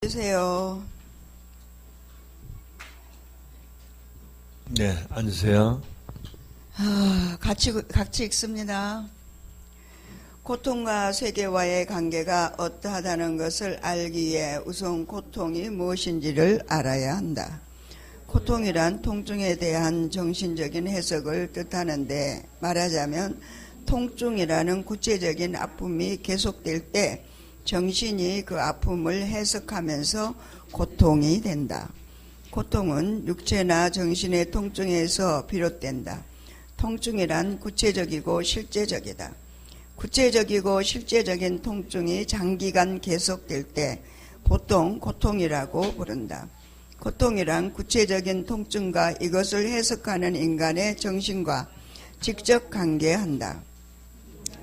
앉으세요. 네, 앉으세요. 같이 읽습니다. 고통과 세계와의 관계가 어떠하다는 것을 알기 위해 우선 고통이 무엇인지를 알아야 한다. 고통이란 통증에 대한 정신적인 해석을 뜻하는데, 말하자면 통증이라는 구체적인 아픔이 계속될 때 정신이 그 아픔을 해석하면서 고통이 된다. 고통은 육체나 정신의 통증에서 비롯된다. 통증이란 구체적이고 실제적이다. 구체적이고 실제적인 통증이 장기간 계속될 때 보통 고통이라고 부른다. 고통이란 구체적인 통증과 이것을 해석하는 인간의 정신과 직접 관계한다.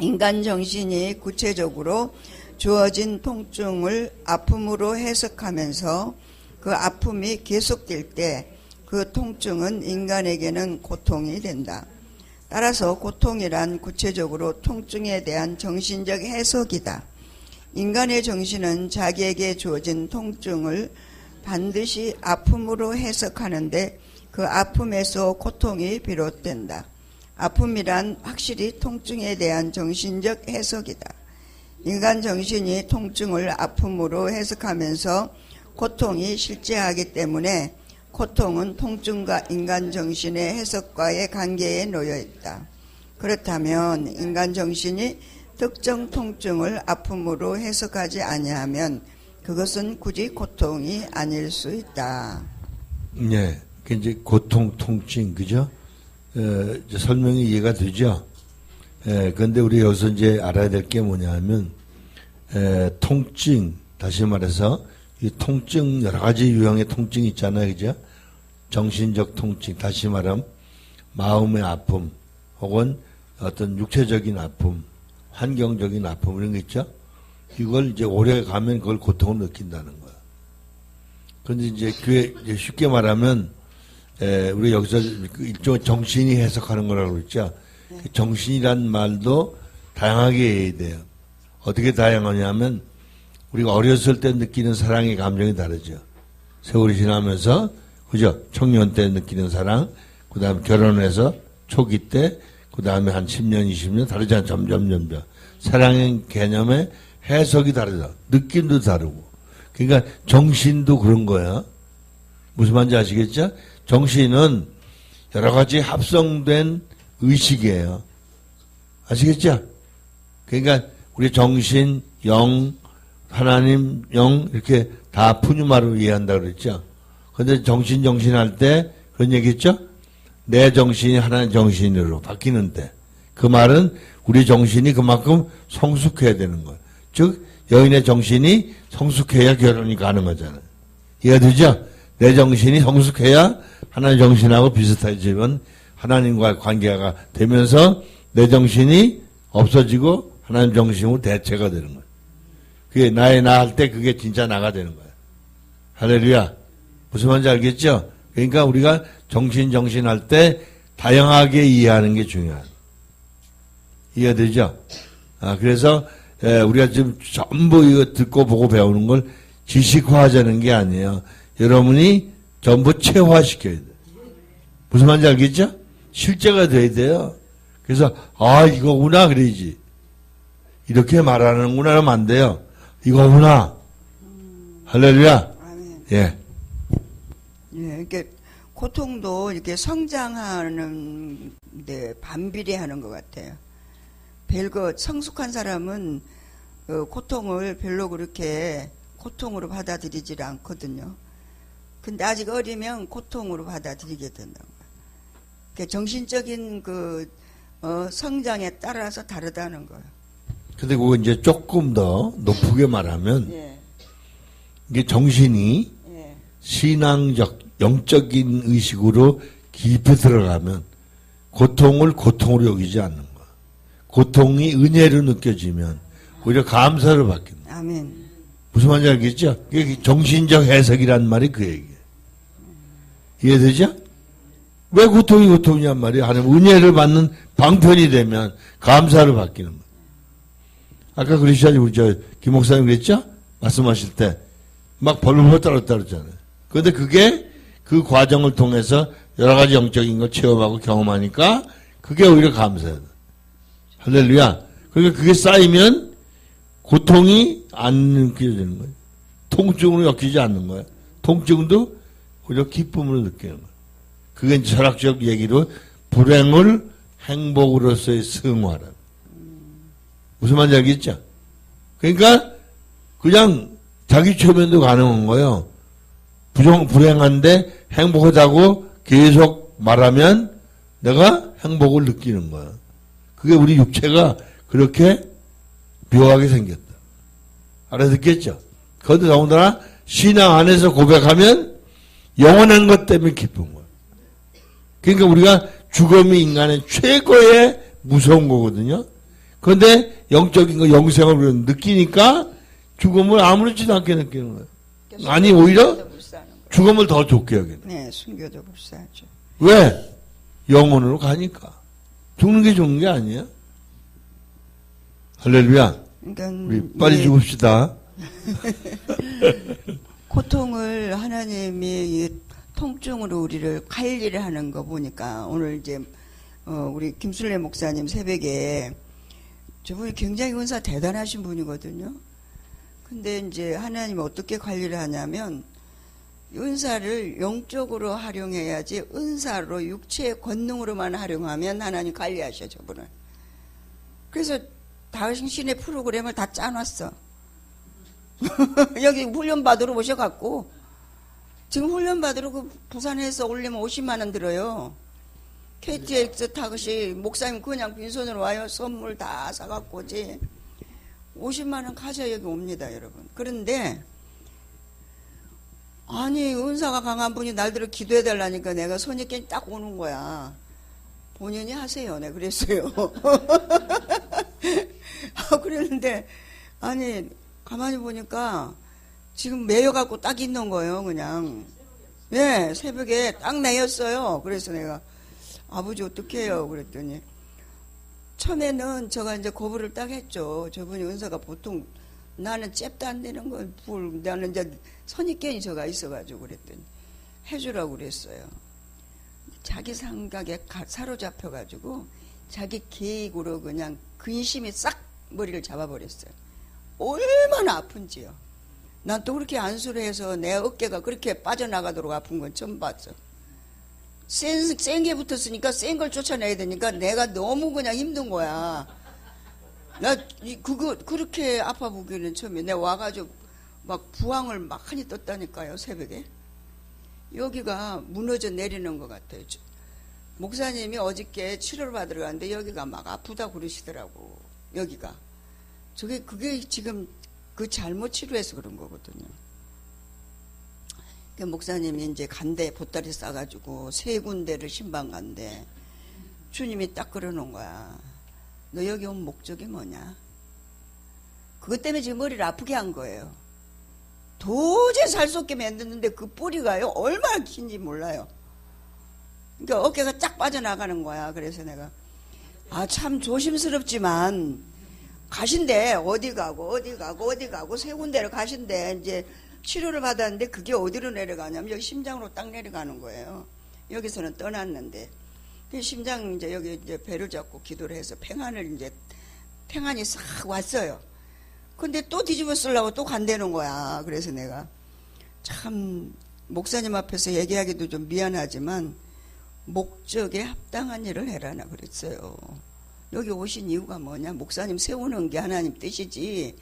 인간 정신이 구체적으로 주어진 통증을 아픔으로 해석하면서 그 아픔이 계속될 때 그 통증은 인간에게는 고통이 된다. 따라서 고통이란 구체적으로 통증에 대한 정신적 해석이다. 인간의 정신은 자기에게 주어진 통증을 반드시 아픔으로 해석하는데 그 아픔에서 고통이 비롯된다. 아픔이란 확실히 통증에 대한 정신적 해석이다. 인간 정신이 통증을 아픔으로 해석하면서 고통이 실제하기 때문에 고통은 통증과 인간 정신의 해석과의 관계에 놓여 있다. 그렇다면 인간 정신이 특정 통증을 아픔으로 해석하지 아니하면 그것은 굳이 고통이 아닐 수 있다. 네, 이제 고통, 통증, 그죠? 설명이 이해가 되죠? 그런데 우리 여기서 이제 알아야 될 게 뭐냐 하면, 통증, 다시 말해서, 이 통증, 여러 가지 유형의 통증이 있잖아요. 그죠? 정신적 통증, 다시 말하면, 마음의 아픔, 혹은 어떤 육체적인 아픔, 환경적인 아픔, 이런 거 있죠? 이걸 이제 오래 가면 그걸 고통을 느낀다는 거야. 그런데 이제 쉽게 말하면, 우리 여기서 일종의 정신이 해석하는 거라고 그랬죠? 정신이란 말도 다양하게 해야 돼요. 어떻게 다양하냐면 우리가 어렸을 때 느끼는 사랑의 감정이 다르죠. 세월이 지나면서 그죠? 청년 때 느끼는 사랑, 그 다음에 결혼해서 초기 때, 그 다음에 한 10년, 20년 다르잖아요. 점점. 사랑의 개념의 해석이 다르다. 느낌도 다르고. 그러니까 정신도 그런 거야. 무슨 말인지 아시겠죠? 정신은 여러 가지 합성된 의식이에요. 아시겠죠? 그러니까 우리 정신, 영, 하나님, 영 이렇게 다 푸뉴마로 이해한다고 그랬죠. 그런데 정신 할 때 그런 얘기 했죠? 내 정신이 하나님 정신으로 바뀌는 때. 그 말은 우리 정신이 그만큼 성숙해야 되는 거예요. 즉 여인의 정신이 성숙해야 결혼이 가능하잖아요. 이해가 되죠? 내 정신이 성숙해야 하나님 정신하고 비슷해지면 하나님과 관계가 되면서 내 정신이 없어지고 하나님 정신으로 대체가 되는 거예요. 그게 나의 나 할 때 그게 진짜 나가 되는 거예요. 할렐루야. 무슨 말인지 알겠죠? 그러니까 우리가 정신 할 때 다양하게 이해하는 게 중요해요. 이해되죠? 그래서 우리가 지금 전부 이거 듣고 보고 배우는 걸 지식화하자는 게 아니에요. 여러분이 전부 체화시켜야 돼요. 무슨 말인지 알겠죠? 실제가 돼야 돼요. 그래서 이거구나 그래야지. 이렇게 말하는구나 하면 안 돼요. 이거구나. 할렐루야. 아멘. 예. 예, 이렇게 고통도 이렇게 성장하는 데 반비례하는 것 같아요. 별거 성숙한 사람은 고통을 별로 그렇게 고통으로 받아들이질 않거든요. 근데 아직 어리면 고통으로 받아들이게 된다는 거예요. 그러니까 정신적인 성장에 따라서 다르다는 거예요. 근데 그거 이제 조금 더 높게 말하면, 예. 이게 정신이 예. 신앙적, 영적인 의식으로 깊이 들어가면 고통을 고통으로 여기지 않는 거야. 고통이 은혜로 느껴지면 오히려 감사로 바뀐다. 아멘. 무슨 말인지 알겠죠? 이게 정신적 해석이란 말이 그 얘기예요. 이해되죠? 왜 고통이 고통이냔 말이에요. 하나님 은혜를 받는 방편이 되면 감사로 바뀌는 거예요. 아까 그러시죠? 우리 김 목사님 그랬죠? 말씀하실 때 막 벌벌 떨었다 그랬잖아요. 그런데 그게 그 과정을 통해서 여러 가지 영적인 걸 체험하고 경험하니까 그게 오히려 감사해요. 할렐루야. 그러니까 그게 쌓이면 고통이 안 느껴지는 거예요. 통증으로 엮이지 않는 거예요. 통증도 오히려 기쁨을 느끼는 거예요. 그게 이제 철학적 얘기로 불행을 행복으로서의 승화라. 무슨 말인지 알겠죠? 그러니까 그냥 자기 최면도 가능한 거예요. 불행한데 행복하다고 계속 말하면 내가 행복을 느끼는 거야. 그게 우리 육체가 그렇게 묘하게 생겼다. 알아듣겠죠? 그런데 더군다나 신앙 안에서 고백하면 영원한 것 때문에 기쁜 거야. 그러니까 우리가 죽음이 인간의 최고의 무서운 거거든요. 그런데 영적인 거, 영생을 우리가 느끼니까 죽음을 아무렇지도 않게 느끼는 거예요. 아니, 오히려 죽음을 더 좋게 여기는. 네, 순교도 불사하죠. 왜? 영혼으로 가니까. 죽는 게 좋은 게 아니야. 할렐루야. 그러니까 우리 빨리 죽읍시다. 고통을 하나님이 이 통증으로 우리를 관리를 하는 거 보니까 오늘 이제 우리 김순례 목사님 새벽에 저분이 굉장히 은사 대단하신 분이거든요. 근데 이제 하나님이 어떻게 관리를 하냐면 은사를 영적으로 활용해야지 은사로 육체의 권능으로만 활용하면 하나님 관리하셔 저분을. 그래서 당신의 프로그램을 다 짜놨어. 여기 훈련 받으러 오셔갖고 지금 훈련 받으러 그 부산에서 올리면 50만 원 들어요. KTX 타듯이 목사님 그냥 빈손으로 와요. 선물 다 사갖고 오지. 50만 원 가져야 여기 옵니다, 여러분. 그런데 아니 은사가 강한 분이 날들어 기도해달라니까 내가 선입견이 딱 오는 거야. 본인이 하세요. 내가 그랬어요. 그랬는데 아니 가만히 보니까 지금 매여갖고 딱 있는 거예요. 그냥 네 새벽에 딱 매였어요. 그래서 내가 아버지 어떻게 해요? 그랬더니 처음에는 제가 이제 거부를 딱 했죠. 저분이 은사가 보통 나는 잽도 안 되는 걸 나는 이제 선입견이 저가 있어가지고 그랬더니 해주라고 그랬어요. 자기 생각에 사로잡혀가지고 자기 계획으로 그냥 근심이 싹 머리를 잡아버렸어요. 얼마나 아픈지요. 난 또 그렇게 안수를 해서 내 어깨가 그렇게 빠져나가도록 아픈 건 처음 봤어. 센 게 붙었으니까 센 걸 쫓아내야 되니까 내가 너무 그냥 힘든 거야. 나 그렇게 아파 보기는 처음에 내가 와가지고 막 부항을 막 많이 떴다니까요. 새벽에 여기가 무너져 내리는 것 같아요. 목사님이 어저께 치료를 받으러 갔는데 여기가 막 아프다 그러시더라고. 여기가 그게 지금 그 잘못 치료해서 그런 거거든요. 그 목사님이 이제 간대 보따리 싸가지고 3군데를 신방 간대. 주님이 딱 그러는 거야. 너 여기 온 목적이 뭐냐? 그것 때문에 지금 머리를 아프게 한 거예요. 도저히 살 수 없게 만드는데 그 뿌리가요 얼마나 긴지 몰라요. 그러니까 어깨가 쫙 빠져나가는 거야. 그래서 내가 참 조심스럽지만 가신대. 어디 가고 3군데를 가신대. 이제 치료를 받았는데 그게 어디로 내려가냐면 여기 심장으로 딱 내려가는 거예요. 여기서는 떠났는데 심장 이제 여기 이제 배를 잡고 기도를 해서 팽안이 싹 왔어요. 근데 또 뒤집어 쓰려고 또 간대는 거야. 그래서 내가 참 목사님 앞에서 얘기하기도 좀 미안하지만 목적에 합당한 일을 해라나 그랬어요. 여기 오신 이유가 뭐냐? 목사님 세우는 게 하나님 뜻이지.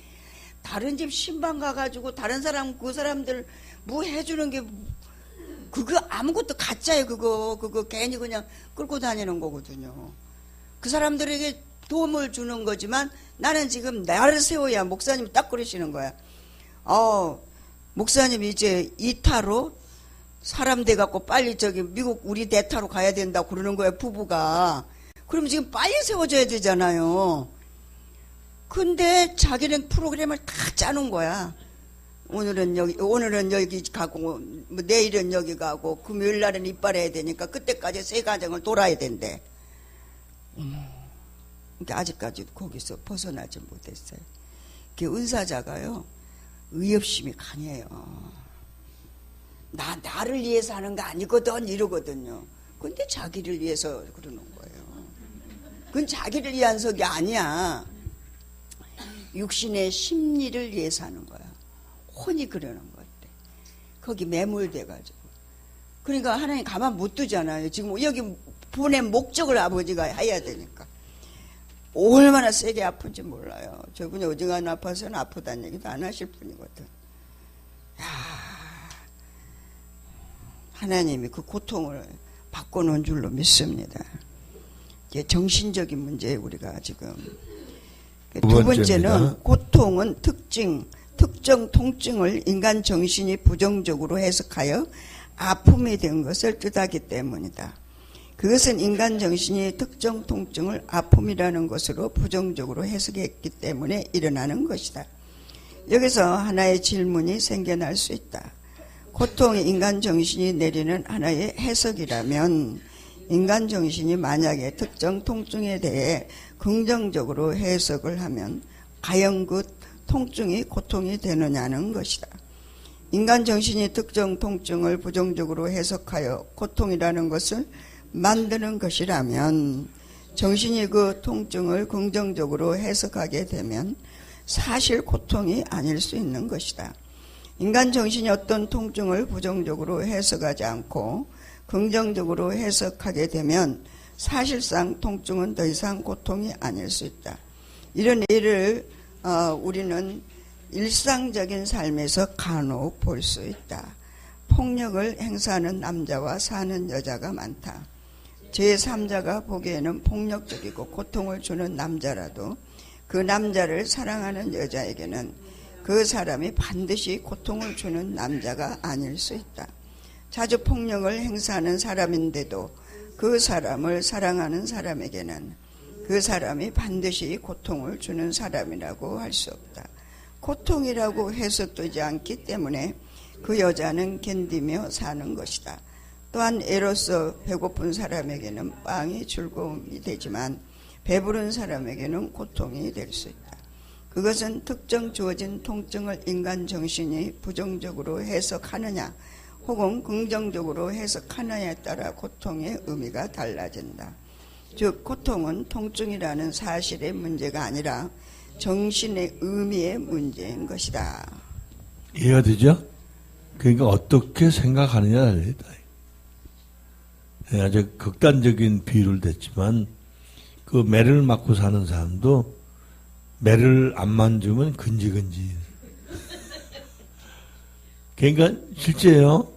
다른 집 신방 가가지고 다른 사람 그 사람들 뭐 해주는 게 그거 아무것도 가짜예요. 그거 괜히 그냥 끌고 다니는 거거든요. 그 사람들에게 도움을 주는 거지만 나는 지금 나를 세워야 목사님이 딱 그러시는 거야. 목사님이 이제 2타로 사람 돼갖고 빨리 저기 미국 우리 대타로 가야 된다고 그러는 거야. 부부가. 그럼 지금 빨리 세워져야 되잖아요. 근데 자기는 프로그램을 다 짜놓은 거야. 오늘은 여기 가고, 뭐 내일은 여기 가고, 금요일 날은 이빨해야 되니까 그때까지 3가정을 돌아야 된대. 그러니까 아직까지 거기서 벗어나지 못했어요. 그 은사자가요, 의협심이 강해요. 나를 위해서 하는 거 아니거든 이러거든요. 근데 자기를 위해서 그러는 거예요. 그건 자기를 위한 속이 아니야. 육신의 심리를 위해서 하는 거야. 혼이 그러는 것 같아. 거기 매몰돼가지고. 그러니까 하나님 가만 못 두잖아요. 지금 여기 보낸 목적을 아버지가 해야 되니까. 얼마나 세게 아픈지 몰라요. 저분이 어지간한 아파서는 아프다는 얘기도 안 하실 분이거든. 야, 하나님이 그 고통을 바꿔놓은 줄로 믿습니다. 이게 정신적인 문제 우리가 지금. 두 번째는 고통은 특정 통증을 인간 정신이 부정적으로 해석하여 아픔이 된 것을 뜻하기 때문이다. 그것은 인간 정신이 특정 통증을 아픔이라는 것으로 부정적으로 해석했기 때문에 일어나는 것이다. 여기서 하나의 질문이 생겨날 수 있다. 고통이 인간 정신이 내리는 하나의 해석이라면 인간 정신이 만약에 특정 통증에 대해 긍정적으로 해석을 하면 과연 그 통증이 고통이 되느냐는 것이다. 인간 정신이 특정 통증을 부정적으로 해석하여 고통이라는 것을 만드는 것이라면 정신이 그 통증을 긍정적으로 해석하게 되면 사실 고통이 아닐 수 있는 것이다. 인간 정신이 어떤 통증을 부정적으로 해석하지 않고 긍정적으로 해석하게 되면 사실상 통증은 더 이상 고통이 아닐 수 있다. 이런 예를 우리는 일상적인 삶에서 간혹 볼 수 있다. 폭력을 행사하는 남자와 사는 여자가 많다. 제3자가 보기에는 폭력적이고 고통을 주는 남자라도 그 남자를 사랑하는 여자에게는 그 사람이 반드시 고통을 주는 남자가 아닐 수 있다. 자주 폭력을 행사하는 사람인데도 그 사람을 사랑하는 사람에게는 그 사람이 반드시 고통을 주는 사람이라고 할 수 없다. 고통이라고 해석되지 않기 때문에 그 여자는 견디며 사는 것이다. 또한 애로서 배고픈 사람에게는 빵이 즐거움이 되지만 배부른 사람에게는 고통이 될 수 있다. 그것은 특정 주어진 통증을 인간 정신이 부정적으로 해석하느냐 혹은 긍정적으로 해석하느냐에 따라 고통의 의미가 달라진다. 즉 고통은 통증이라는 사실의 문제가 아니라 정신의 의미의 문제인 것이다. 이해가 되죠? 그러니까 어떻게 생각하느냐 달리다. 아주 극단적인 비유를 댔지만 그 매를 맞고 사는 사람도 매를 안 만지면 근지근지. 그러니까 실제요.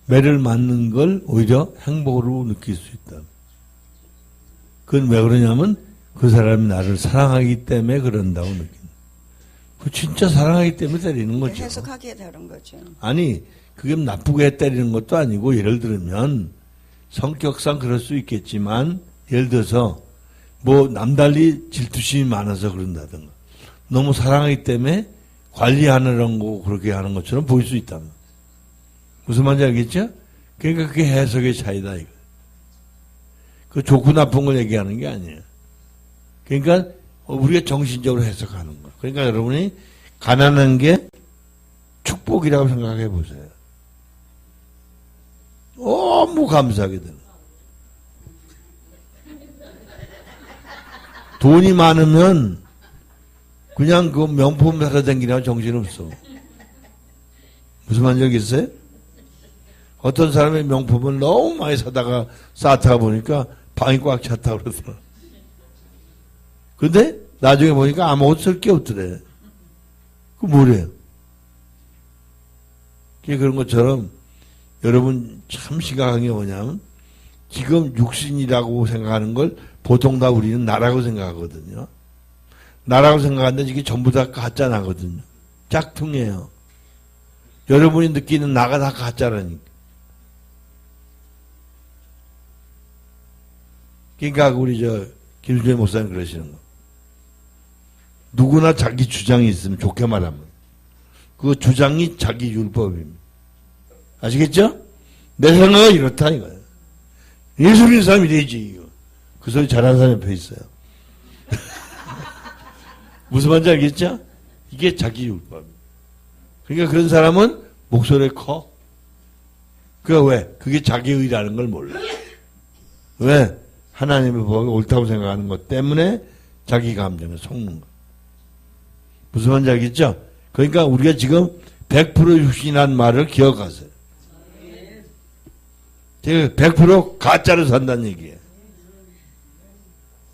매를 맞는 걸 오히려 행복으로 느낄 수 있다. 그건 왜 그러냐면 그 사람이 나를 사랑하기 때문에 그런다고 느낀다. 그 진짜 사랑하기 때문에 때리는 거죠. 해석하기에 다른 거죠. 아니 그게 나쁘게 때리는 것도 아니고 예를 들면 성격상 그럴 수 있겠지만 예를 들어서 뭐 남달리 질투심이 많아서 그런다든가 너무 사랑하기 때문에 관리하느라는 거 그렇게 하는 것처럼 보일 수 있다. 무슨 말인지 알겠죠? 그러니까 그게 해석의 차이다 이거. 그 좋고 나쁜 걸 얘기하는 게 아니에요. 그러니까 우리가 정신적으로 해석하는 거. 그러니까 여러분이 가난한 게 축복이라고 생각해 보세요. 너무 감사하게 되는. 돈이 많으면 그냥 그 명품 사러 다니라고 정신없어. 무슨 말인지 알겠어요? 어떤 사람의 명품을 너무 많이 사다가 쌓다가 보니까 방이 꽉 찼다 그러더라. 근데 나중에 보니까 아무것도 쓸 게 없더래. 그 뭐래요? 그런 것처럼 여러분 참 심각한 게 뭐냐면 지금 육신이라고 생각하는 걸 보통 다 우리는 나라고 생각하거든요. 나라고 생각하는데 이게 전부 다 가짜 나거든요. 짝퉁이에요. 여러분이 느끼는 나가 다 가짜라니까. 그러니까 우리 김수재 목사님 그러시는 거. 누구나 자기 주장이 있으면 좋게 말하면 그 주장이 자기 율법입니다. 아시겠죠? 내 생각은 이렇다 이거예요. 예수 믿는 사람이 되지 이거. 그 소리 잘하는 사람 옆에 있어요. 무슨 말인지 알겠죠? 이게 자기 율법입니다. 그러니까 그런 사람은 목소리 커. 그게 왜? 그게 자기 의라는 걸 몰라. 왜? 하나님의 법이 옳다고 생각하는 것 때문에 자기 감정에 속는 거. 무슨 말인지 알겠죠? 그러니까 우리가 지금 100% 육신이라는 말을 기억하세요. 제가 100% 가짜로 산다는 얘기예요.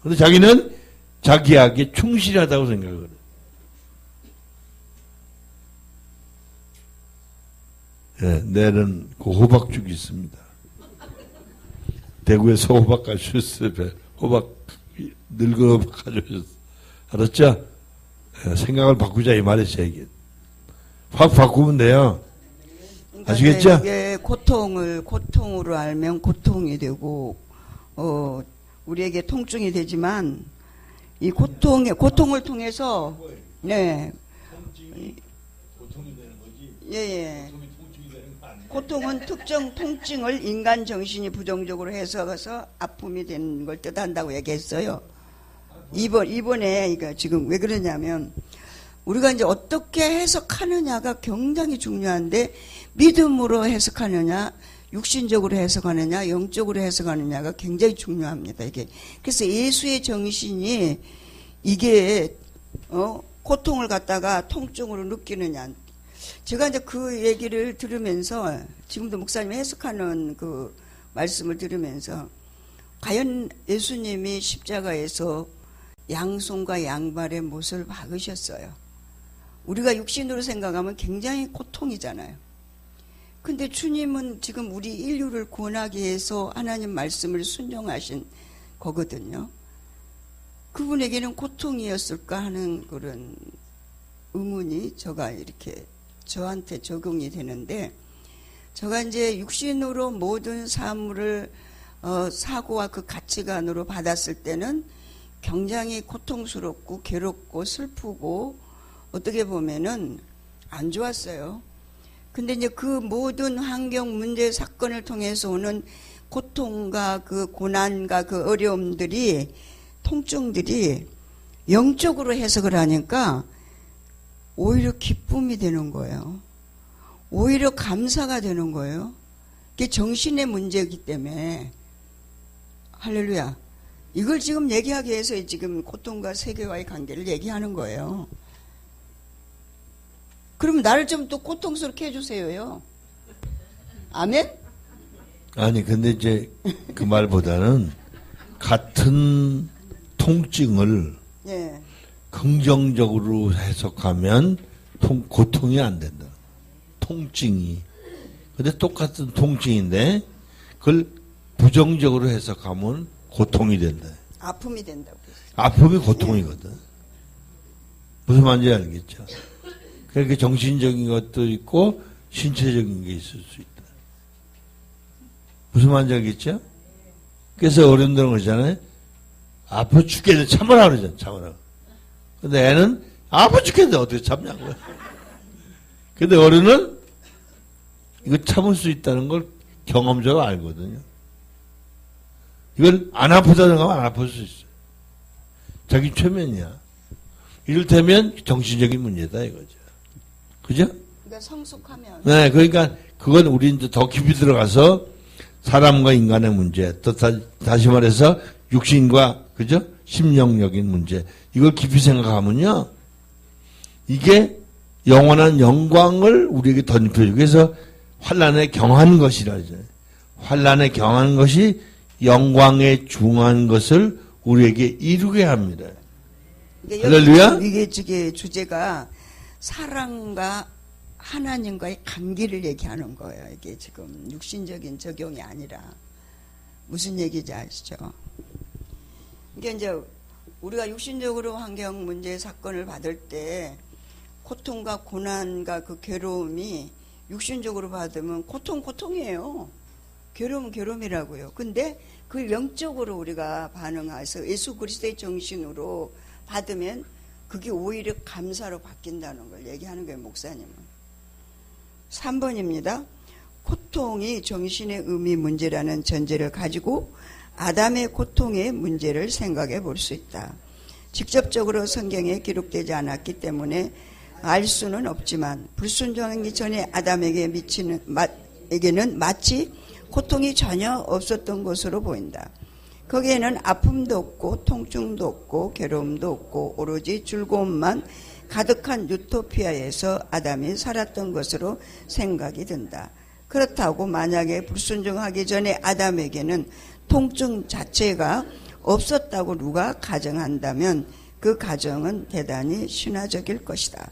그런데 자기는 자기에게 충실하다고 생각을 해요. 예, 내일은 그 호박죽이 있습니다. 대구에서 호박 가져오셨어요. 호박, 늙은 호박 가져오셨어요. 알았죠? 예, 생각을 바꾸자 이 말이에요, 제 얘기. 확 바꾸면 돼요. 그러니까 아시겠죠? 이게 고통으로 알면 고통이 되고, 우리에게 통증이 되지만, 이 고통을 통해서, 네. 고통이 되는 거지. 예, 예. 통증이 되는 거 아니에요? 고통은 특정 통증을 인간 정신이 부정적으로 해석해서 아픔이 되는 걸 뜻한다고 얘기했어요. 이번에, 이거 지금 왜 그러냐면, 우리가 이제 어떻게 해석하느냐가 굉장히 중요한데, 믿음으로 해석하느냐, 육신적으로 해석하느냐, 영적으로 해석하느냐가 굉장히 중요합니다, 이게. 그래서 예수의 정신이 이게, 고통을 갖다가 통증으로 느끼느냐. 제가 이제 그 얘기를 들으면서, 지금도 목사님이 해석하는 그 말씀을 들으면서, 과연 예수님이 십자가에서 양손과 양발에 못을 박으셨어요. 우리가 육신으로 생각하면 굉장히 고통이잖아요. 근데 주님은 지금 우리 인류를 구원하기 위해서 하나님 말씀을 순종하신 거거든요. 그분에게는 고통이었을까 하는 그런 의문이 저한테 적용이 되는데, 제가 이제 육신으로 모든 사물을 사고와 그 가치관으로 받았을 때는 굉장히 고통스럽고 괴롭고 슬프고 어떻게 보면은 안 좋았어요. 근데 이제 그 모든 환경 문제 사건을 통해서 오는 고통과 그 고난과 그 어려움들이 통증들이 영적으로 해석을 하니까 오히려 기쁨이 되는 거예요. 오히려 감사가 되는 거예요. 그게 정신의 문제이기 때문에. 할렐루야. 이걸 지금 얘기하기 위해서 지금 고통과 세계와의 관계를 얘기하는 거예요. 그럼 나를 좀 또 고통스럽게 해주세요요. 아멘? 아니, 근데 이제 그 말보다는 같은 통증을 예. 긍정적으로 해석하면 고통이 안 된다. 통증이. 근데 똑같은 통증인데 그걸 부정적으로 해석하면 고통이 된다. 아픔이 된다고. 아픔이 고통이거든. 무슨 말인지 알겠죠? 그렇게 정신적인 것도 있고 신체적인 게 있을 수 있다. 무슨 말인지 알겠죠? 그래서 어른들은 그러잖아요. 아파 죽겠는데 참으라 그러잖아. 참으라. 근데 애는 아파 죽겠는데 어떻게 참냐고요. 근데 어른은 이거 참을 수 있다는 걸 경험적으로 알거든요. 이걸 안 아프다는 거 하면 안 아플 수 있어요. 자기 최면이야. 이를테면 정신적인 문제다 이거죠. 그죠? 그러니까 성숙하면. 네, 그러니까 그건 우리 이제 더 깊이 들어가서 사람과 인간의 문제, 또 다시 말해서 육신과 그죠? 심령적인 문제 이걸 깊이 생각하면요, 이게 영원한 영광을 우리에게 덧입혀주고 그래서 환난에 경한 것이라 하잖아요. 환난에 경한 것이 영광에 중한 것을 우리에게 이루게 합니다. 할렐루야. 이게 주제가 사랑과 하나님과의 관계를 얘기하는 거예요. 이게 지금 육신적인 적용이 아니라. 무슨 얘기인지 아시죠? 이게 이제 우리가 육신적으로 환경 문제 사건을 받을 때 고통과 고난과 그 괴로움이 육신적으로 받으면 고통이에요. 괴로움이라고요. 근데 그 영적으로 우리가 반응해서 예수 그리스도의 정신으로 받으면 그게 오히려 감사로 바뀐다는 걸 얘기하는 거예요, 목사님은. 3번입니다. 고통이 정신의 의미 문제라는 전제를 가지고 아담의 고통의 문제를 생각해 볼 수 있다. 직접적으로 성경에 기록되지 않았기 때문에 알 수는 없지만 불순종하기 전에 아담에게 에게는 마치 고통이 전혀 없었던 것으로 보인다. 거기에는 아픔도 없고 통증도 없고 괴로움도 없고 오로지 즐거움만 가득한 유토피아에서 아담이 살았던 것으로 생각이 든다. 그렇다고 만약에 불순종하기 전에 아담에게는 통증 자체가 없었다고 누가 가정한다면 그 가정은 대단히 신화적일 것이다.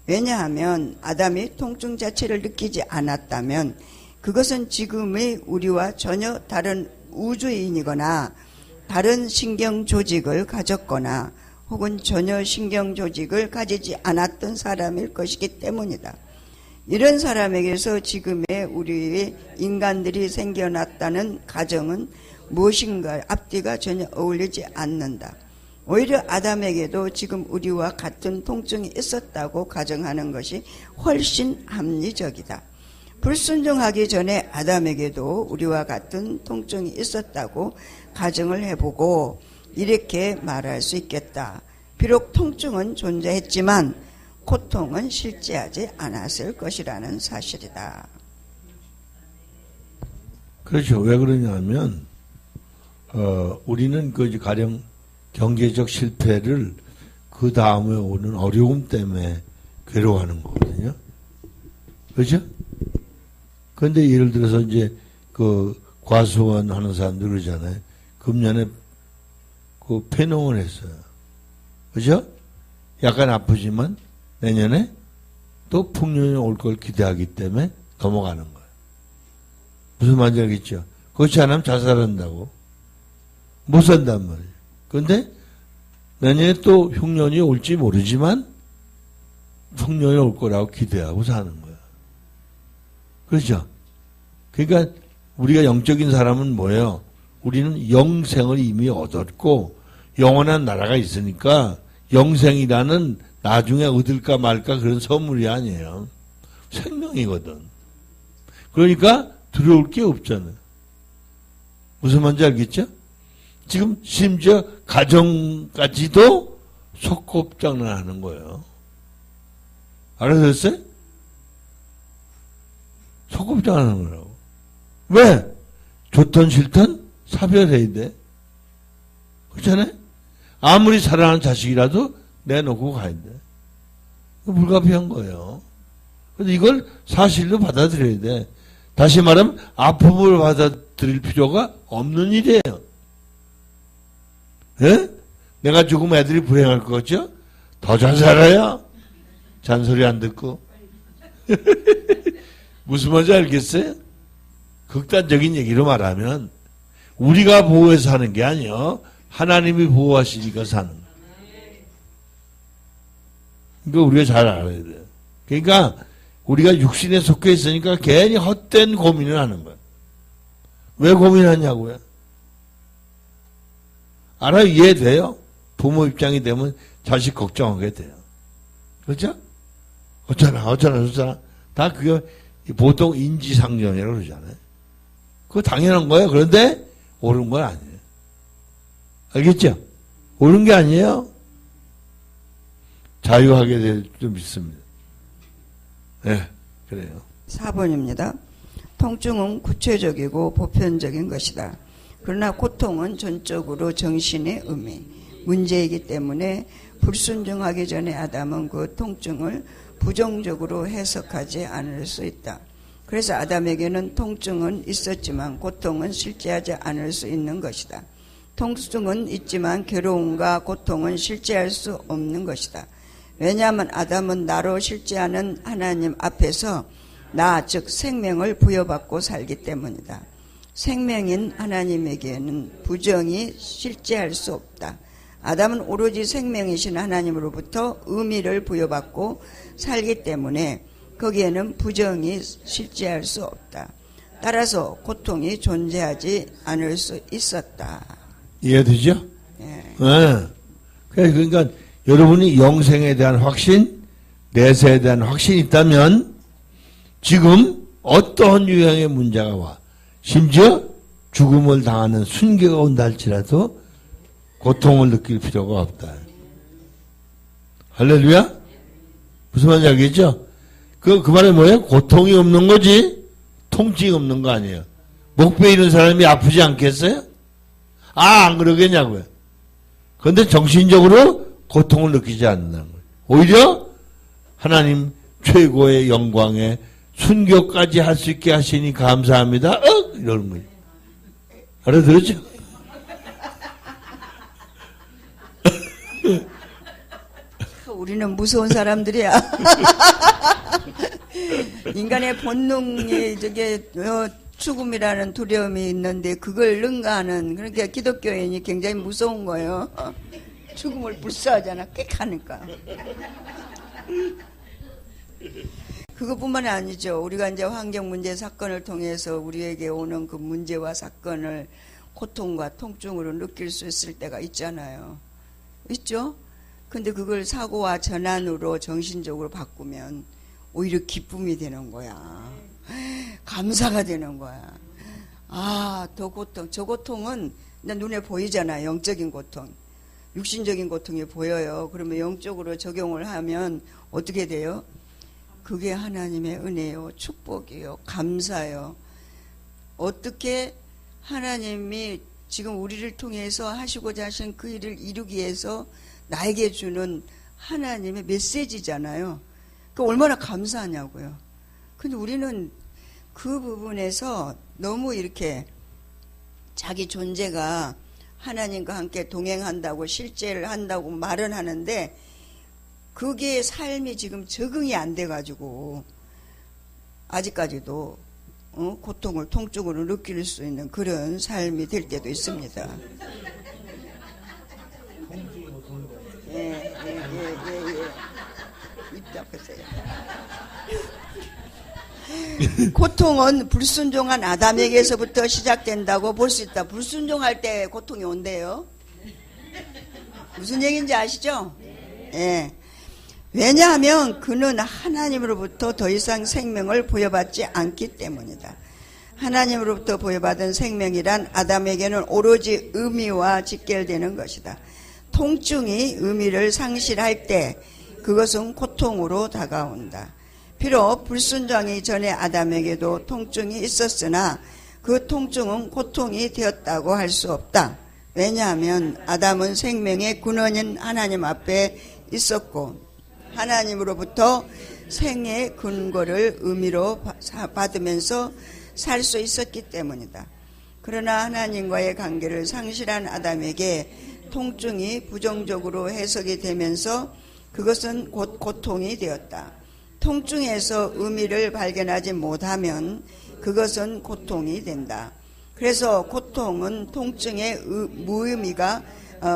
왜냐하면 아담이 통증 자체를 느끼지 않았다면 그것은 지금의 우리와 전혀 다른 우주인이거나 다른 신경 조직을 가졌거나 혹은 전혀 신경 조직을 가지지 않았던 사람일 것이기 때문이다. 이런 사람에게서 지금의 우리의 인간들이 생겨났다는 가정은 무엇인가 앞뒤가 전혀 어울리지 않는다. 오히려 아담에게도 지금 우리와 같은 통증이 있었다고 가정하는 것이 훨씬 합리적이다. 불순종하기 전에 아담에게도 우리와 같은 통증이 있었다고 가정을 해보고 이렇게 말할 수 있겠다. 비록 통증은 존재했지만 고통은 실제하지 않았을 것이라는 사실이다. 그렇죠. 왜 그러냐면 우리는 그 가령 경제적 실패를 그 다음에 오는 어려움 때문에 괴로워하는 거거든요. 그렇죠? 그런데 예를 들어서 이제 그 과수원 하는 사람들 그러잖아요. 금년에 그 폐농을 했어요. 그죠? 약간 아프지만 내년에 또 풍년이 올 걸 기대하기 때문에 넘어가는 거예요. 무슨 말인지 알겠죠? 그렇지 않으면 자살한다고. 못 산단 말이에요. 그런데 내년에 또 흉년이 올지 모르지만 풍년이 올 거라고 기대하고 사는 거예요. 그렇죠? 그러니까 우리가 영적인 사람은 뭐예요? 우리는 영생을 이미 얻었고 영원한 나라가 있으니까 영생이라는 나중에 얻을까 말까 그런 선물이 아니에요. 생명이거든. 그러니까 두려울 게 없잖아요. 무슨 말인지 알겠죠? 지금 심지어 가정까지도 속곱장난하는 거예요. 알아들었어요? 속곱장난하는 거라고. 왜? 좋든 싫든 사별해야 돼. 그렇잖아요? 아무리 사랑하는 자식이라도 내놓고 가야 돼. 불가피한 거예요. 그래서 이걸 사실로 받아들여야 돼. 다시 말하면 아픔을 받아들일 필요가 없는 일이에요. 예? 내가 죽으면 애들이 불행할 것 같죠? 더 잘 살아요. 잔소리 안 듣고. 무슨 말인지 알겠어요? 극단적인 얘기로 말하면 우리가 보호해서 사는 게 아니에요. 하나님이 보호하시니까 사는 거예요. 그러니까 우리가 잘 알아야 돼요. 그러니까 우리가 육신에 속해 있으니까 괜히 헛된 고민을 하는 거예요. 왜 고민하냐고요? 알아요? 이해돼요? 부모 입장이 되면 자식 걱정하게 돼요. 그렇죠? 어쩌나. 다 그게 보통 인지상정이라고 그러잖아요. 그거 당연한 거예요. 그런데 옳은 건 아니에요. 알겠죠? 옳은 게 아니에요. 자유하게 될 줄 믿습니다. 네, 그래요. 4번입니다. 통증은 구체적이고 보편적인 것이다. 그러나 고통은 전적으로 정신의 의미, 문제이기 때문에 불순종하기 전에 아담은 그 통증을 부정적으로 해석하지 않을 수 있다. 그래서 아담에게는 통증은 있었지만 고통은 실제하지 않을 수 있는 것이다. 통증은 있지만 괴로움과 고통은 실제할 수 없는 것이다. 왜냐하면 아담은 나로 실제하는 하나님 앞에서 나, 즉 생명을 부여받고 살기 때문이다. 생명인 하나님에게는 부정이 실제할 수 없다. 아담은 오로지 생명이신 하나님으로부터 의미를 부여받고 살기 때문에 거기에는 부정이 실제할 수 없다. 따라서 고통이 존재하지 않을 수 있었다. 이해되죠? 네. 네. 그러니까 여러분이 영생에 대한 확신, 내세에 대한 확신이 있다면 지금 어떠한 유형의 문제가 와, 심지어 죽음을 당하는 순교가 온다 할지라도 고통을 느낄 필요가 없다. 할렐루야? 무슨 말인지 알겠죠? 그 말은 뭐예요? 고통이 없는 거지? 통증이 없는 거 아니에요. 목 베이는 사람이 아프지 않겠어요? 안 그러겠냐고요. 그런데 정신적으로 고통을 느끼지 않는다는 거예요. 오히려 하나님 최고의 영광에 순교까지 할 수 있게 하시니 감사합니다. 이러는 거예요. 알아들었죠? 우리는 무서운 사람들이야. 인간의 본능이 죽음이라는 두려움이 있는데 그걸 능가하는, 그러니까 기독교인이 굉장히 무서운 거예요. 죽음을 불사하잖아, 꽥하니까. 그것뿐만 아니죠. 우리가 이제 환경 문제 사건을 통해서 우리에게 오는 그 문제와 사건을 고통과 통증으로 느낄 수 있을 때가 있잖아요. 있죠? 근데 그걸 사고와 전환으로 정신적으로 바꾸면 오히려 기쁨이 되는 거야. 감사가 되는 거야. 저 고통은 눈에 보이잖아. 영적인 고통. 육신적인 고통이 보여요. 그러면 영적으로 적용을 하면 어떻게 돼요? 그게 하나님의 은혜요, 축복이요, 감사요. 어떻게 하나님이 지금 우리를 통해서 하시고자 하신 그 일을 이루기 위해서 나에게 주는 하나님의 메시지잖아요. 그 얼마나 감사하냐고요. 근데 우리는 그 부분에서 너무 이렇게 자기 존재가 하나님과 함께 동행한다고 실제를 한다고 말은 하는데 그게 삶이 지금 적응이 안 돼가지고 아직까지도 고통을 통증으로 느낄 수 있는 그런 삶이 될 때도 있습니다. 예. 입 닦으세요. 고통은 불순종한 아담에게서부터 시작된다고 볼 수 있다. 불순종할 때 고통이 온대요. 무슨 얘기인지 아시죠? 예. 왜냐하면 그는 하나님으로부터 더 이상 생명을 부여받지 않기 때문이다. 하나님으로부터 부여받은 생명이란 아담에게는 오로지 의미와 직결되는 것이다. 통증이 의미를 상실할 때 그것은 고통으로 다가온다. 비록 불순종하기 전에 아담에게도 통증이 있었으나 그 통증은 고통이 되었다고 할 수 없다. 왜냐하면 아담은 생명의 근원인 하나님 앞에 있었고 하나님으로부터 생의 근거를 의미로 받으면서 살 수 있었기 때문이다. 그러나 하나님과의 관계를 상실한 아담에게 통증이 부정적으로 해석이 되면서 그것은 곧 고통이 되었다. 통증에서 의미를 발견하지 못하면 그것은 고통이 된다. 그래서 고통은 통증의 무의미가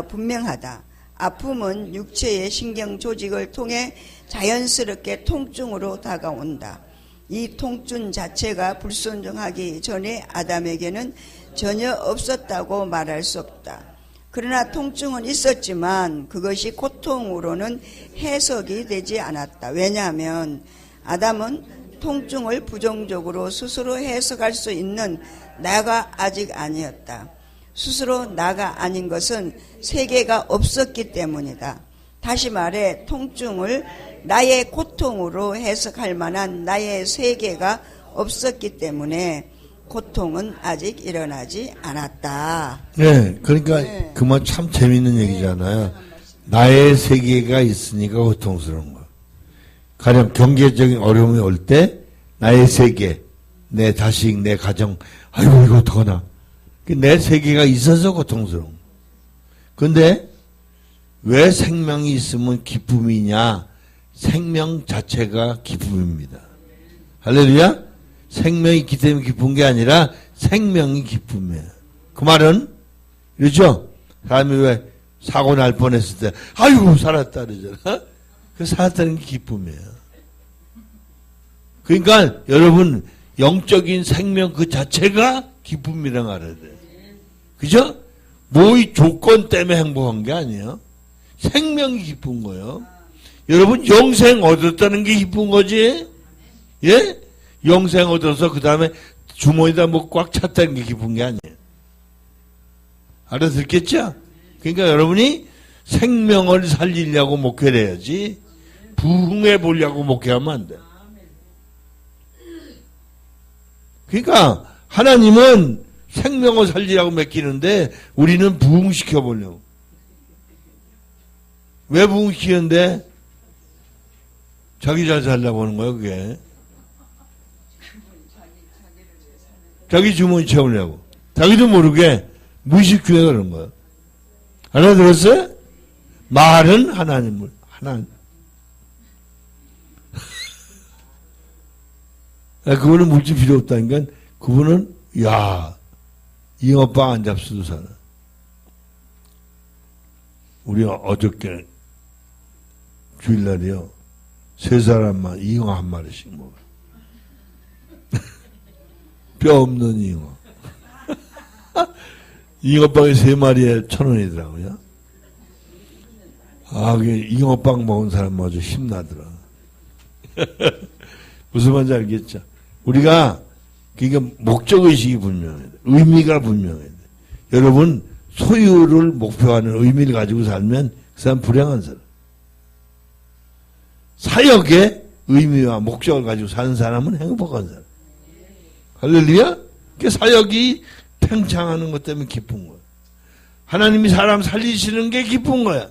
분명하다. 아픔은 육체의 신경 조직을 통해 자연스럽게 통증으로 다가온다. 이 통증 자체가 불순종하기 전에 아담에게는 전혀 없었다고 말할 수 없다. 그러나 통증은 있었지만 그것이 고통으로는 해석이 되지 않았다. 왜냐하면 아담은 통증을 부정적으로 스스로 해석할 수 있는 나가 아직 아니었다. 스스로 나가 아닌 것은 세계가 없었기 때문이다. 다시 말해 통증을 나의 고통으로 해석할 만한 나의 세계가 없었기 때문에 고통은 아직 일어나지 않았다. 네, 그러니까 그 말 참 재밌는 얘기잖아요. 나의 세계가 있으니까 고통스러운 거. 가령 경제적인 어려움이 올 때 나의 세계, 내 자식, 내 가정, 아이고 이거 어떡하나. 내 세계가 있어서 고통스러운 거. 근데 왜 생명이 있으면 기쁨이냐? 생명 자체가 기쁨입니다. 할렐루야? 생명이 있기 때문에 기쁜 게 아니라 생명이 기쁨이에요. 그 말은 그렇죠? 사람이 왜 사고 날 뻔했을 때 아이고 살았다 그러잖아. 그 살았다는 게 기쁨이에요. 그러니까 여러분 영적인 생명 그 자체가 기쁨이라고 알아야 돼요. 그죠? 뭐 이 조건 때문에 행복한 게 아니에요. 생명이 기쁜 거예요. 여러분 영생 얻었다는 게 기쁜 거지. 예? 영생 얻어서 그 다음에 주머니다 뭐 꽉 찼다는 게 기쁜 게 아니에요. 알아듣겠죠? 그러니까 여러분이 생명을 살리려고 목회를 해야지 부흥해 보려고 목회하면 안 돼. 그러니까 하나님은 생명을 살리라고 맡기는데 우리는 부흥시켜 보려고. 왜 부흥시키는데? 자기 잘 살려고 하는 거야, 그게. 자기 주머니 채우려고. 자기도 모르게 무의식중에 그러는 거야. 알아들었어요? 말은 하나님을, 하나님. 그분은 물질 필요 없다니까, 그분은, 야, 잉어빵 안 잡수도 살아. 우리 어저께 주일날이요. 3사람만 잉어 한 마리씩 먹어. 뼈 없는 잉어. 잉어빵이 3마리에 1,000원이더라고요. 아, 그게 잉어빵 먹은 사람마저 힘나더라. 무슨 말인지 알겠죠? 우리가, 그러니까 목적의식이 분명해야 돼. 의미가 분명해야 돼. 여러분, 소유를 목표하는 의미를 가지고 살면 그 사람 불행한 사람. 사역의 의미와 목적을 가지고 사는 사람은 행복한 사람. 할렐루야? 그 사역이 팽창하는 것 때문에 기쁜 거야. 하나님이 사람 살리시는 게 기쁜 거야.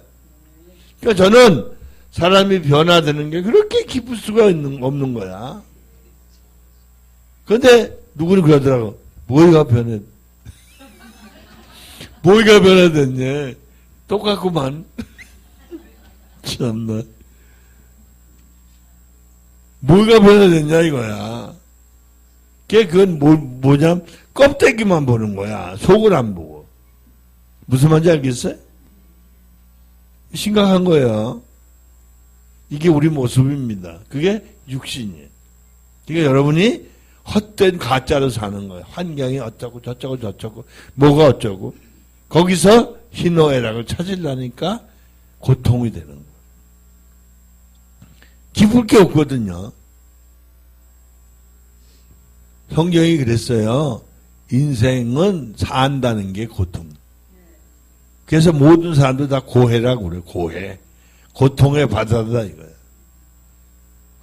그러니까 저는 사람이 변화되는 게 그렇게 기쁠 수가 없는 거야. 그런데 누구는 그러더라고. 뭐가 변해? 뭐가 변화됐냐? 똑같구만. 참나. 뭐가 변화됐냐 이거야. 그건 뭐냐? 껍데기만 보는 거야. 속을 안 보고. 무슨 말인지 알겠어요? 심각한 거예요. 이게 우리 모습입니다. 그게 육신이에요. 그러니까 여러분이 헛된 가짜로 사는 거예요. 환경이 어쩌고 저쩌고 저쩌고 뭐가 어쩌고 거기서 희노애락을 찾으려니까 고통이 되는 거예요. 기쁠 게 없거든요. 성경이 그랬어요. 인생은 산다는 게 고통. 그래서 모든 사람들 다 고해라고 그래요. 고해. 고통의 바다다 이거예요.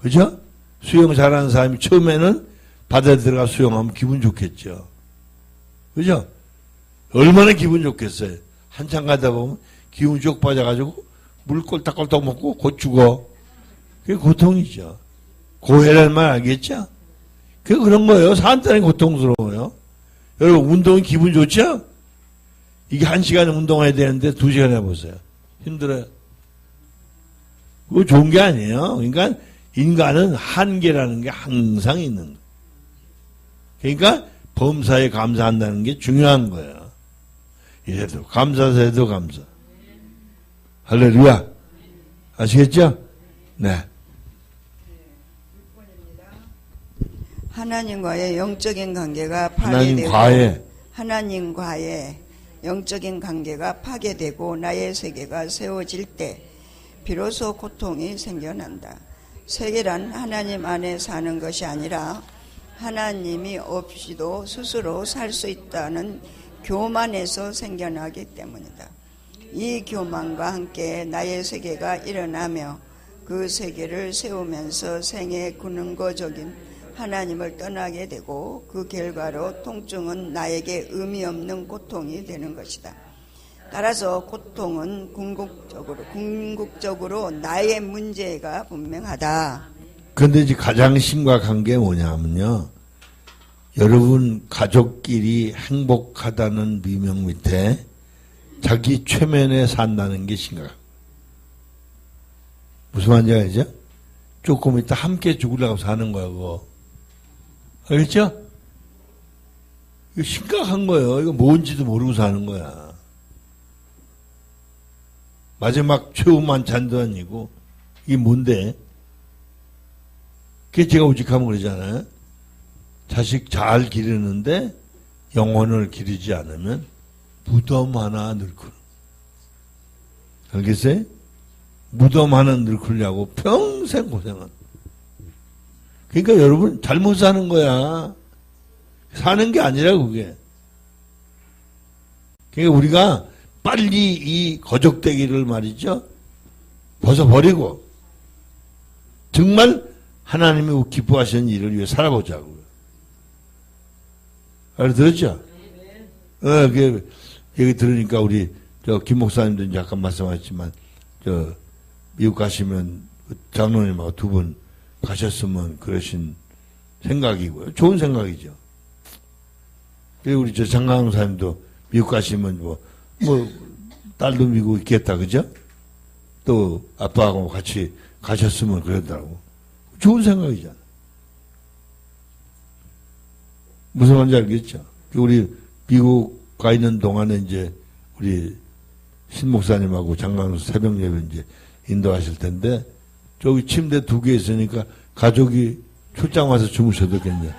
그죠? 수영 잘하는 사람이 처음에는 바다에 들어가 수영하면 기분 좋겠죠. 그죠? 얼마나 기분 좋겠어요. 한참 가다 보면 기운 쭉 빠져가지고 물 꼴딱꼴딱 먹고 곧 죽어. 그게 고통이죠. 고해라는 말 알겠죠? 그게 그런 거예요. 산다는 게 고통스러워요. 여러분 운동이 기분 좋죠? 이게 1시간 운동해야 되는데 2시간 해보세요. 힘들어요. 그거 좋은 게 아니에요. 그러니까 인간은 한계라는 게 항상 있는 거예요. 그러니까 범사에 감사한다는 게 중요한 거예요. 이래도 감사 저래도 감사. 할렐루야. 아시겠죠? 네. 하나님과의 영적인 관계가 파괴되고 하나님과의 영적인 관계가 파괴되고 나의 세계가 세워질 때 비로소 고통이 생겨난다. 세계란 하나님 안에 사는 것이 아니라 하나님이 없이도 스스로 살 수 있다는 교만에서 생겨나기 때문이다. 이 교만과 함께 나의 세계가 일어나며 그 세계를 세우면서 생애 근원적인 하나님을 떠나게 되고 그 결과로 통증은 나에게 의미 없는 고통이 되는 것이다. 따라서 고통은 궁극적으로 나의 문제가 분명하다. 그런데 이제 가장 심각한 게 뭐냐면요. 여러분 가족끼리 행복하다는 미명 밑에 자기 최면에 산다는 게 심각해요. 무슨 말인지 알죠? 조금 이따 함께 죽으려고 사는 거야, 그거. 알겠죠? 이거 심각한 거예요. 이거 뭔지도 모르고 사는 거야. 마지막 최후 만찬도 아니고, 이게 뭔데? 그게 제가 오직하면 그러잖아요. 자식 잘 기르는데 영혼을 기르지 않으면 무덤 하나 늙고. 알겠어요? 무덤 하나 늙으려고 평생 고생한. 그러니까 여러분 잘못 사는 거야. 사는 게 아니라 그게. 그러니까 우리가 빨리 이 거적대기를 말이죠. 벗어버리고 정말 하나님이 기뻐하시는 일을 위해 살아보자고요. 알아들었죠? 그 얘기 들으니까 우리 김 목사님도 이제 아까 말씀하셨지만 미국 가시면 장로님하고 두 분 가셨으면 그러신 생각이고요. 좋은 생각이죠. 그리고 우리 장강호 사님도 미국 가시면 뭐 딸도 미국 있겠다, 그죠? 또 아빠하고 같이 가셨으면 그러더라고. 좋은 생각이잖아. 무슨 말인지 알겠죠? 우리 미국 가 있는 동안에 이제 우리 신 목사님하고 장강호 새벽 예배 이제 인도하실 텐데 저기 침대 2개 있으니까 가족이 출장 와서 주무셔도 괜찮아.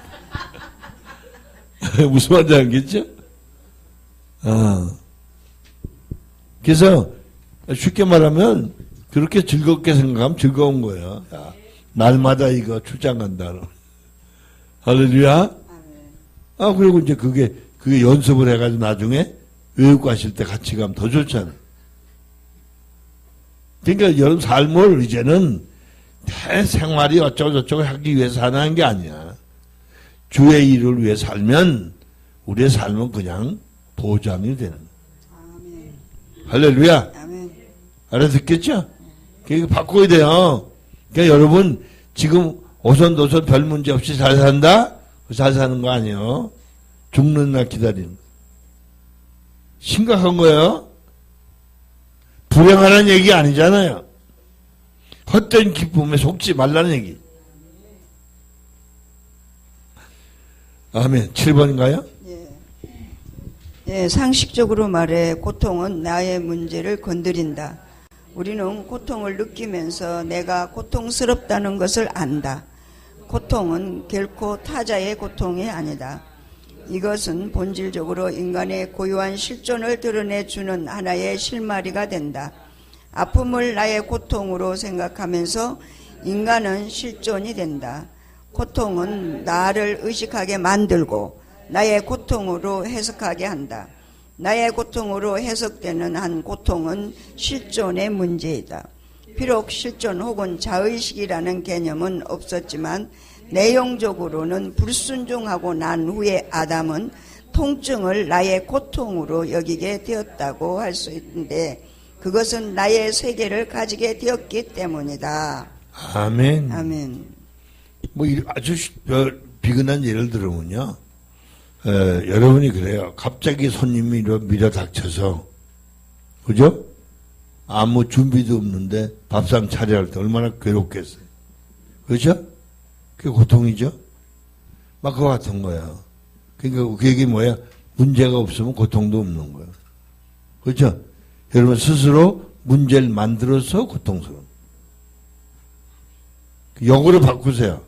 무슨 말인지 알겠죠? 그래서 쉽게 말하면 그렇게 즐겁게 생각하면 즐거운 거예요. 야, 날마다 이거 출장 간다. 할렐루야. 그리고 이제 그게 연습을 해가지고 나중에 외국 가실 때 같이 가면 더 좋잖아요. 그러니까 여러분 삶을 이제는 내 생활이 어쩌고저쩌고 하기 위해서 사는 게 아니야. 주의 일을 위해 살면 우리의 삶은 그냥 보장이 되는 거야. 아멘. 할렐루야. 아멘. 알아듣겠죠? 그러니까 바꿔야 돼요. 그러니까 여러분 지금 오손도손 별 문제 없이 잘 산다? 잘 사는 거 아니에요. 죽는 날 기다리는 거. 심각한 거예요. 불행하는 얘기 아니잖아요. 헛된 기쁨에 속지 말라는 얘기. 아멘. 7번인가요? 예, 상식적으로 말해 고통은 나의 문제를 건드린다. 우리는 고통을 느끼면서 내가 고통스럽다는 것을 안다. 고통은 결코 타자의 고통이 아니다. 이것은 본질적으로 인간의 고유한 실존을 드러내주는 하나의 실마리가 된다. 아픔을 나의 고통으로 생각하면서 인간은 실존이 된다. 고통은 나를 의식하게 만들고 나의 고통으로 해석하게 한다. 나의 고통으로 해석되는 한 고통은 실존의 문제이다. 비록 실존 혹은 자의식이라는 개념은 없었지만 내용적으로는 불순종하고 난 후에 아담은 통증을 나의 고통으로 여기게 되었다고 할 수 있는데 그것은 나의 세계를 가지게 되었기 때문이다. 아멘. 아멘. 아주 비근한 예를 들으면요. 여러분이 그래요. 갑자기 손님이 밀어 닥쳐서, 그죠? 아무 준비도 없는데 밥상 차려야 할 때 얼마나 괴롭겠어요. 그죠? 그게 고통이죠? 막 그거 같은 거예요. 그러니까 그 얘기 뭐야? 문제가 없으면 고통도 없는 거예요. 그죠? 여러분 스스로 문제를 만들어서 고통스러운. 역으로 바꾸세요.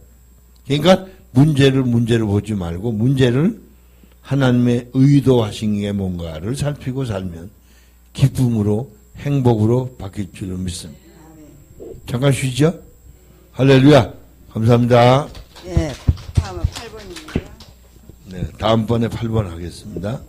그러니까 문제를 보지 말고 문제를 하나님의 의도하신 게 뭔가를 살피고 살면 기쁨으로 행복으로 바뀔 줄로 믿습니다. 잠깐 쉬죠. 할렐루야. 감사합니다. 네, 다음은 8번입니다. 네, 다음번에 8번 하겠습니다.